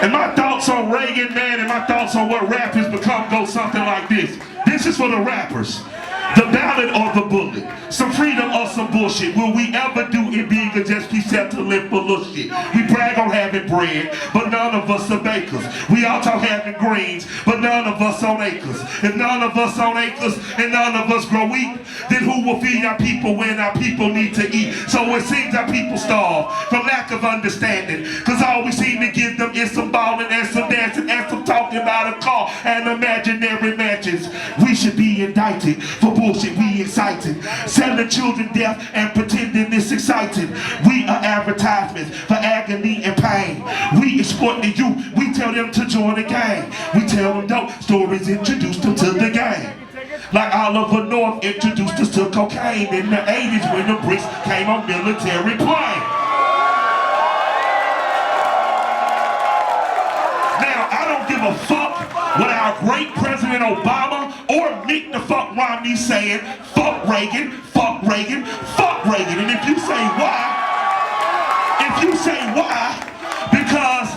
And my thoughts on Reagan, man, and my thoughts on what rap has become go something like this. This is for the rappers. The ballad or the bullet. Some freedom or some bullshit. Will we ever do it big or just keep settling for little shit? We brag on having bread, but none of us are bakers. We all talk having greens, but none of us on acres. If none of us on acres and none of us grow wheat, then who will feed our people when our people need to eat? So it seems our people starve from lack of understanding, cause all we seem to give them is some balling and some dancing and some talking about a car and imaginary matches. We should be indicted for bullshit we excited, selling children death and pretending it's exciting. We are advertisements for agony and pain. We exploit the youth, we tell them to join the gang. We tell them dope stories, introduce them to the game. Like Oliver North introduced us to cocaine in the 80s when the bricks came on military plane. Now, I don't give a fuck what our great President Obama or Mick the fuck Romney saying, fuck Reagan, fuck Reagan, fuck Reagan. And if you say why, because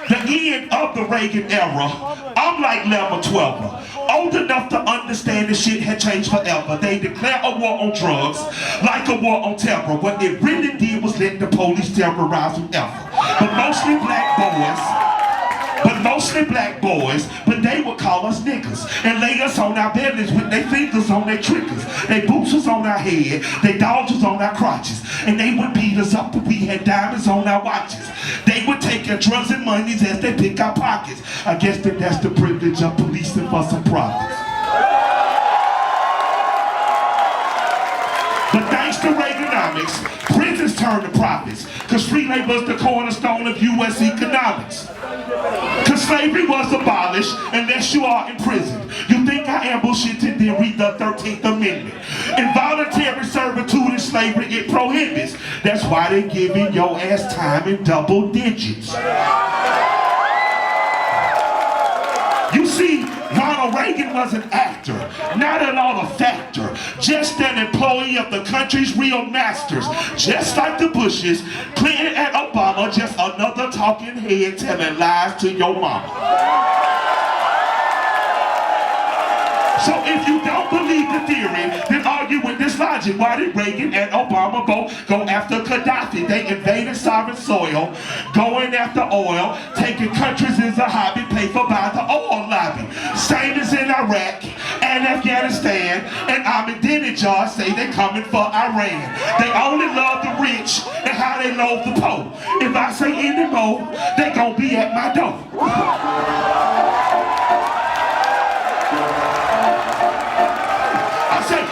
the end of the Reagan era, I'm like level 12, old enough to understand the shit had changed forever. They declare a war on drugs like a war on terror. What it really did was let the police terrorize whoever. But mostly black boys, but they would call us niggas and lay us on our bellies with their fingers on their triggers. They boots was on our head, they dogs was on our crotches, and they would beat us up if we had diamonds on our watches. They would take our drugs and monies as they pick our pockets. I guess that's the privilege of policing for some profits. But thanks to Reaganomics, prisons turned to profits, because free labor is the cornerstone of U.S. economics. Because slavery was abolished unless you are in prison. You think I am bullshitting, then read the 13th Amendment. Involuntary servitude and slavery, it prohibits. That's why they giving your ass time in double digits. You see, Ronald Reagan was an actor, not at all a factor, just an employee of the country's real masters. Just like the Bushes, Clinton and Obama, just another talking head telling lies to your mama. So if you don't believe the theory, then argue with this logic. Why did Reagan and Obama both go after Gaddafi? They invaded sovereign soil, going after oil, taking countries as a hobby, paid for by the oil lobby. Same as in Iraq and Afghanistan, and Ahmadinejad say they coming for Iran. They only love the rich and how they loathe the poor. If I say any more, they gon' be at my door.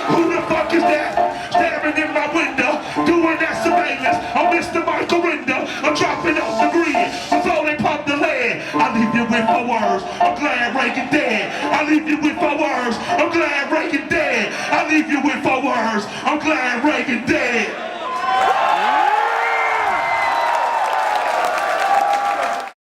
Who the fuck is that staring in my window, doing that surveillance? I'm Mr. Michael Rinder, I'm dropping off the grid before they pump the lead. I leave you with my words, I'm glad Reagan dead. I leave you with my words, I'm glad Reagan dead. I leave you with my words, I'm glad Reagan dead.